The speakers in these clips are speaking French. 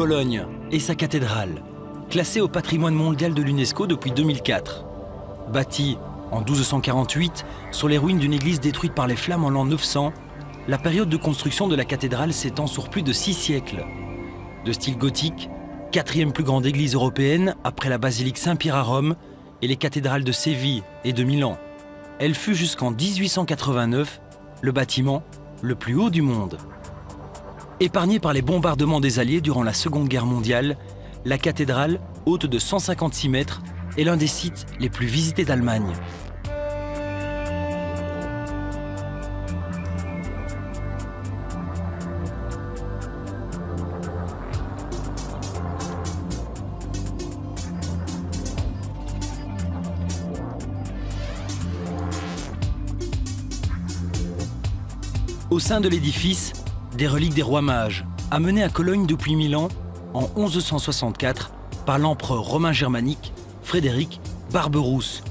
Cologne et sa cathédrale, classée au patrimoine mondial de l'UNESCO depuis 2004. Bâtie en 1248 sur les ruines d'une église détruite par les flammes en l'an 900, la période de construction de la cathédrale s'étend sur plus de 6 siècles. De style gothique, quatrième plus grande église européenne après la basilique Saint-Pierre à Rome et les cathédrales de Séville et de Milan. Elle fut jusqu'en 1889 le bâtiment le plus haut du monde. Épargnée par les bombardements des Alliés durant la Seconde Guerre mondiale, la cathédrale, haute de 156 mètres, est l'un des sites les plus visités d'Allemagne. Au sein de l'édifice, des reliques des rois mages, amenées à Cologne depuis Milan en 1164 par l'empereur romain germanique Frédéric Barberousse.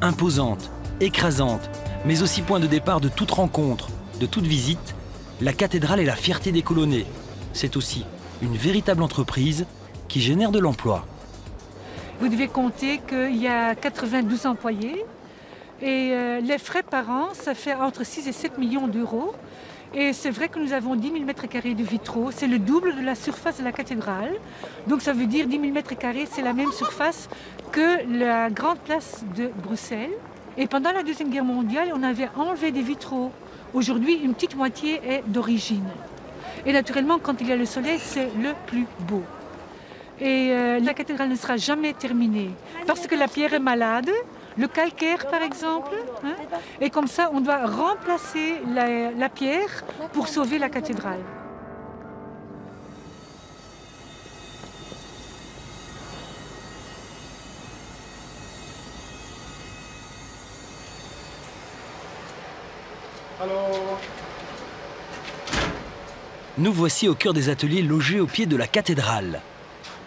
Imposante, écrasante, mais aussi point de départ de toute rencontre, de toute visite, la cathédrale est la fierté des Colonnais. C'est aussi une véritable entreprise qui génère de l'emploi. Vous devez compter qu'il y a 92 employés et les frais par an, ça fait entre 6 et 7 millions d'euros. Et c'est vrai que nous avons 10 000 m² de vitraux, c'est le double de la surface de la cathédrale. Donc ça veut dire 10 000 m², c'est la même surface que la grande place de Bruxelles. Et pendant la Deuxième Guerre mondiale, on avait enlevé des vitraux. Aujourd'hui, une petite moitié est d'origine. Et naturellement, quand il y a le soleil, c'est le plus beau. Et la cathédrale ne sera jamais terminée parce que la pierre est malade. Le calcaire, par exemple, hein, et comme ça, on doit remplacer la pierre pour sauver la cathédrale. Hallo. Nous voici au cœur des ateliers logés au pied de la cathédrale.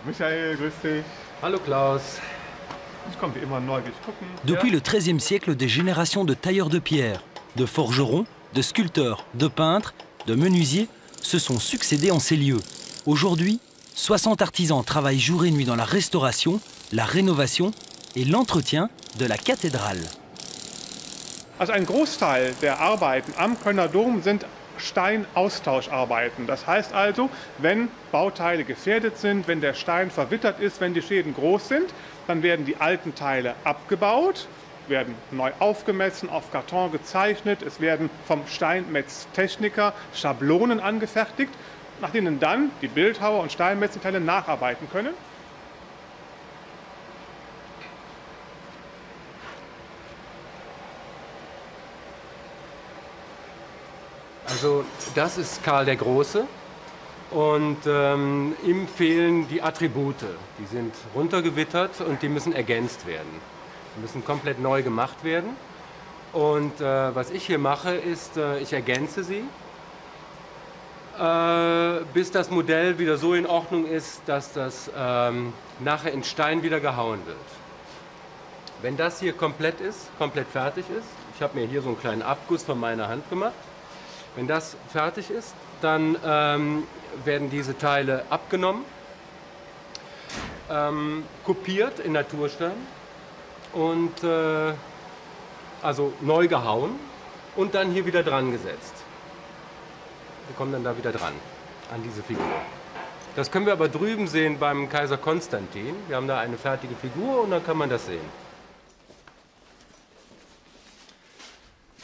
Michael, grüß dich. Hallo Klaus. Depuis le XIIIe siècle, des générations de tailleurs de pierre, de forgerons, de sculpteurs, de peintres, de menuisiers se sont succédés en ces lieux. Aujourd'hui, 60 artisans travaillent jour et nuit dans la restauration, la rénovation et l'entretien de la cathédrale. Also ein Großteil der Arbeiten am Kölner Dom sind Steinaustauscharbeiten. Das heißt also, wenn Bauteile gefährdet sind, wenn der Stein verwittert ist, wenn die Schäden groß sind, dann werden die alten Teile abgebaut, werden neu aufgemessen, auf Karton gezeichnet. Es werden vom Steinmetztechniker Schablonen angefertigt, nach denen dann die Bildhauer und Steinmetzenteile nacharbeiten können. Also das ist Karl der Große und ihm fehlen die Attribute. Die sind runtergewittert und die müssen ergänzt werden. Die müssen komplett neu gemacht werden. Und was ich hier mache, ist, ich ergänze sie, bis das Modell wieder so in Ordnung ist, dass das nachher in Stein wieder gehauen wird. Wenn das hier komplett ist, komplett fertig ist, ich habe mir hier so einen kleinen Abguss von meiner Hand gemacht. Wenn das fertig ist, dann werden diese Teile abgenommen, kopiert in Naturstein und also neu gehauen und dann hier wieder dran gesetzt. Wir kommen dann da wieder dran, an diese Figur. Das können wir aber drüben sehen beim Kaiser Konstantin. Wir haben da eine fertige Figur und dann kann man das sehen.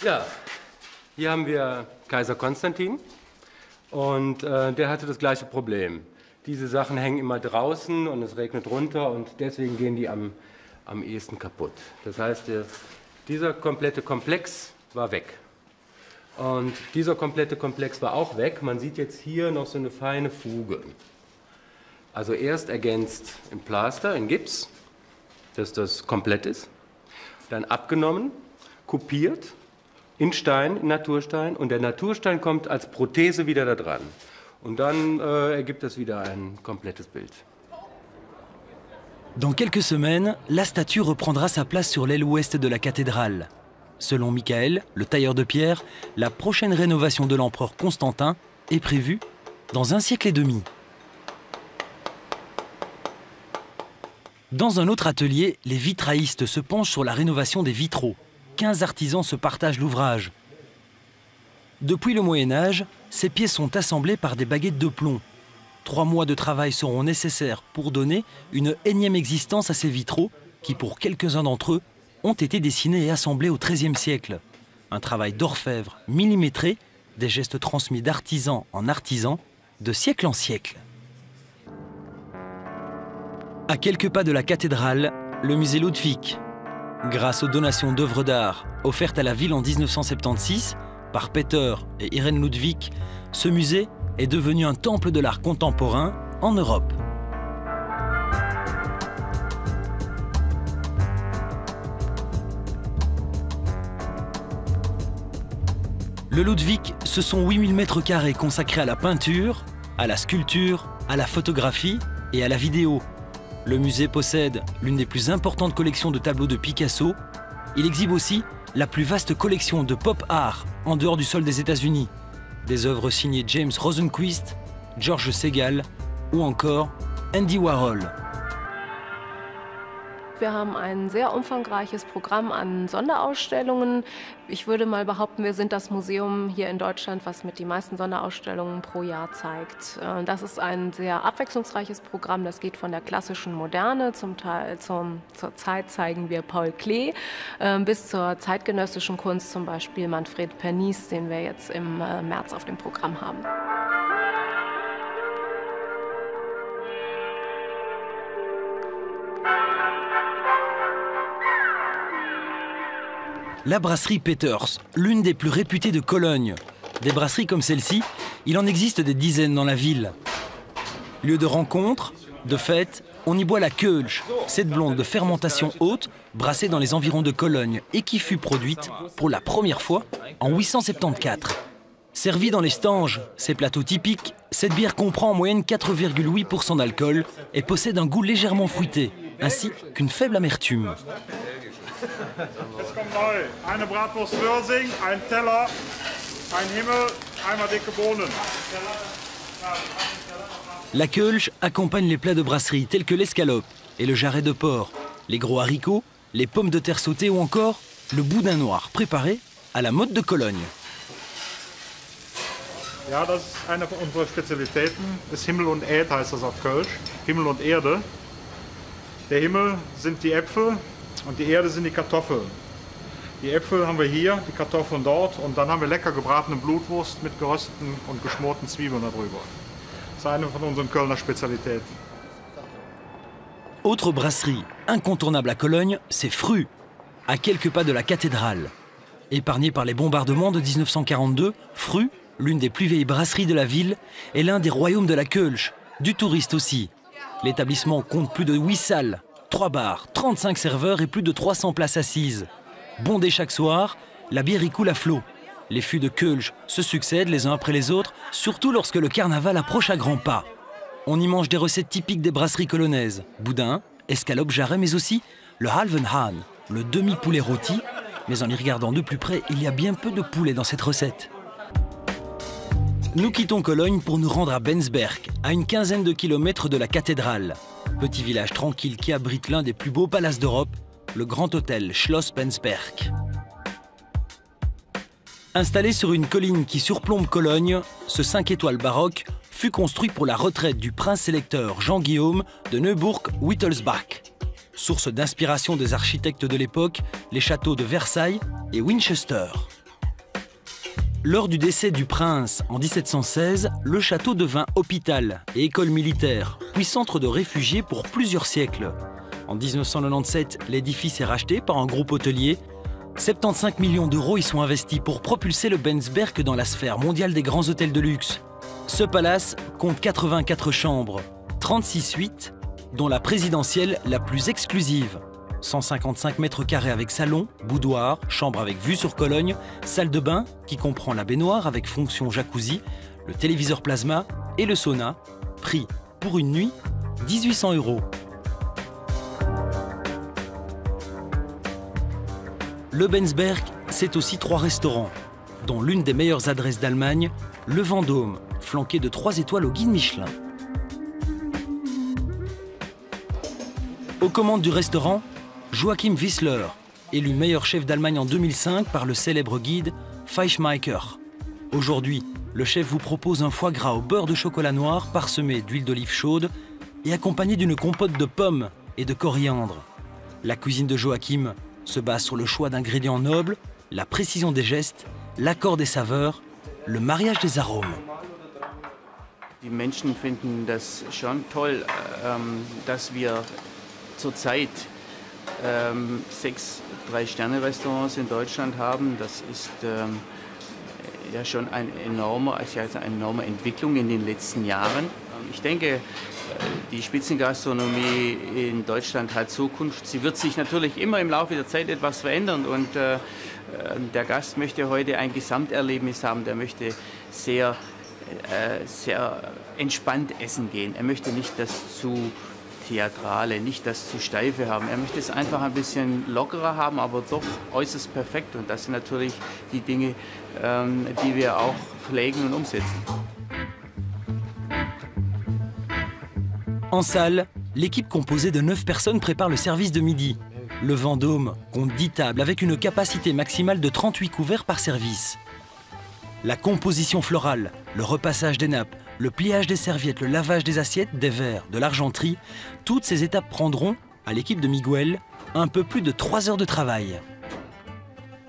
Ja. Hier haben wir Kaiser Konstantin und der hatte das gleiche Problem. Diese Sachen hängen immer draußen und es regnet runter und deswegen gehen die am ehesten kaputt. Das heißt, dieser komplette Komplex war weg. Und dieser komplette Komplex war auch weg. Man sieht jetzt hier noch so eine feine Fuge. Also erst ergänzt in Plaster, in Gips, dass das komplett ist. Dann abgenommen, kopiert. In Stein, in Naturstein, und der Naturstein kommt als Prothese wieder da dran. Und dann ergibt das wieder ein komplettes Bild. Dans quelques semaines, la statue reprendra sa place sur l'aile ouest de la cathédrale. Selon Michael, le tailleur de pierre, la prochaine rénovation de l'empereur Constantin est prévue dans 1 siècle et demi. Dans un autre atelier, les vitraillistes se penchent sur la rénovation des vitraux. 15 artisans se partagent l'ouvrage. Depuis le Moyen-Âge, ces pièces sont assemblées par des baguettes de plomb. 3 mois de travail seront nécessaires pour donner une énième existence à ces vitraux qui, pour quelques-uns d'entre eux, ont été dessinés et assemblés au XIIIe siècle. Un travail d'orfèvre millimétré, des gestes transmis d'artisan en artisan, de siècle en siècle. À quelques pas de la cathédrale, le musée Ludwig. Grâce aux donations d'œuvres d'art offertes à la ville en 1976 par Peter et Irene Ludwig, ce musée est devenu un temple de l'art contemporain en Europe. Le Ludwig, ce sont 8000 mètres carrés consacrés à la peinture, à la sculpture, à la photographie et à la vidéo. Le musée possède l'une des plus importantes collections de tableaux de Picasso. Il exhibe aussi la plus vaste collection de pop art en dehors du sol des États-Unis. Des œuvres signées James Rosenquist, George Segal ou encore Andy Warhol. Wir haben ein sehr umfangreiches Programm an Sonderausstellungen. Ich würde mal behaupten, wir sind das Museum hier in Deutschland, was mit die meisten Sonderausstellungen pro Jahr zeigt. Das ist ein sehr abwechslungsreiches Programm. Das geht von der klassischen Moderne, zur Zeit zeigen wir Paul Klee, bis zur zeitgenössischen Kunst, zum Beispiel Manfred Pernice, den wir jetzt im März auf dem Programm haben. La brasserie Peters, l'une des plus réputées de Cologne. Des brasseries comme celle-ci, il en existe des dizaines dans la ville. Lieu de rencontre, de fête, on y boit la Kölsch, cette blonde de fermentation haute, brassée dans les environs de Cologne et qui fut produite pour la première fois en 874. Servie dans les stanges, ces plateaux typiques, cette bière comprend en moyenne 4,8% d'alcool et possède un goût légèrement fruité, ainsi qu'une faible amertume. Jetzt kommt neu. Eine Bratwurst Würsing, ein Teller, ein Himmel, einmal dicke Bohnen. La Kölsch accompagne les plats de brasserie tels que l'escalope et le jarret de porc, les gros haricots, les pommes de terre sautées ou encore le boudin noir préparé à la mode de Cologne. Ja, das ist eine unserer Spezialitäten. Das Himmel und Erd heißt das auf Kölsch. Himmel und Erde. Der Himmel sind die Äpfel. Und die Erde sind die Kartoffeln. Die Äpfel haben wir hier, die Kartoffeln dort und dann haben wir lecker gebratene Blutwurst mit gerösteten und geschmorten Zwiebeln darüber. Das ist eine von unseren Kölner Spezialitäten. Autre brasserie incontournable à Cologne, c'est Früh, à quelques pas de la cathédrale. Épargnée par les bombardements de 1942, Früh, l'une des plus vieilles brasseries de la ville, est l'un des royaumes de la Kölsch, du touriste aussi. L'établissement compte plus de 8 salles. 3 bars, 35 serveurs et plus de 300 places assises. Bondé chaque soir, la bière y coule à flot. Les fûts de Kölsch se succèdent les uns après les autres, surtout lorsque le carnaval approche à grands pas. On y mange des recettes typiques des brasseries colonnaises. Boudin, escalope, jarret, mais aussi le halven Hahn, le demi-poulet rôti. Mais en y regardant de plus près, il y a bien peu de poulet dans cette recette. Nous quittons Cologne pour nous rendre à Bensberg, à une quinzaine de kilomètres de la cathédrale. Petit village tranquille qui abrite l'un des plus beaux palaces d'Europe, le grand hôtel Schloss Bensberg. Installé sur une colline qui surplombe Cologne, ce 5 étoiles baroque fut construit pour la retraite du prince-électeur Jean-Guillaume de Neuburg-Wittelsbach. Source d'inspiration des architectes de l'époque, les châteaux de Versailles et Winchester. Lors du décès du prince en 1716, le château devint hôpital et école militaire, puis centre de réfugiés pour plusieurs siècles. En 1997, l'édifice est racheté par un groupe hôtelier. 75 millions d'euros y sont investis pour propulser le Bensberg dans la sphère mondiale des grands hôtels de luxe. Ce palace compte 84 chambres, 36 suites, dont la présidentielle la plus exclusive. 155 mètres carrés avec salon, boudoir, chambre avec vue sur Cologne, salle de bain qui comprend la baignoire avec fonction jacuzzi, le téléviseur plasma et le sauna. Prix pour une nuit, 1800 €. Le Bensberg, c'est aussi 3 restaurants, dont l'une des meilleures adresses d'Allemagne, le Vendôme, flanqué de 3 étoiles au guide Michelin. Aux commandes du restaurant, Joachim Wissler, élu meilleur chef d'Allemagne en 2005 par le célèbre guide Fleischmacher. Aujourd'hui, le chef vous propose un foie gras au beurre de chocolat noir parsemé d'huile d'olive chaude et accompagné d'une compote de pommes et de coriandre. La cuisine de Joachim se base sur le choix d'ingrédients nobles, la précision des gestes, l'accord des saveurs, le mariage des arômes. Die Menschen finden das schon toll, dass wir zurzeit 6 3-Sterne-Restaurants in Deutschland haben. Das ist ja schon eine enorme Entwicklung in den letzten Jahren. Ich denke, die Spitzengastronomie in Deutschland hat Zukunft. Sie wird sich natürlich immer im Laufe der Zeit etwas verändern und der Gast möchte heute ein Gesamterlebnis haben. Der möchte sehr entspannt essen gehen. Er möchte nicht das zu Theatrale, nicht das zu Steife haben. Er möchte es einfach ein bisschen lockerer haben, aber doch äußerst perfekt. Und das sind natürlich die Dinge, die wir auch pflegen und umsetzen. En salle, l'équipe composée de 9 personnes prépare le service de midi. Le Vendôme compte 10 tables avec une capacité maximale de 38 couverts par service. La composition florale, le repassage des nappes, le pliage des serviettes, le lavage des assiettes, des verres, de l'argenterie, toutes ces étapes prendront, à l'équipe de Miguel, un peu plus de 3 heures de travail.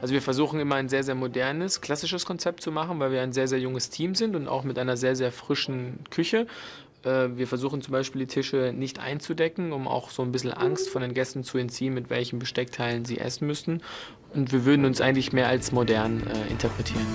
Also wir versuchen immer ein sehr, sehr modernes, klassisches Konzept zu machen, weil wir ein sehr, sehr junges Team sind und auch mit einer sehr, sehr frischen Küche. Wir versuchen zum Beispiel die Tische nicht einzudecken, um auch so ein bisschen Angst von den Gästen zu entziehen, mit welchen Besteckteilen sie essen müssen. Und wir würden uns eigentlich mehr als modern interpretieren.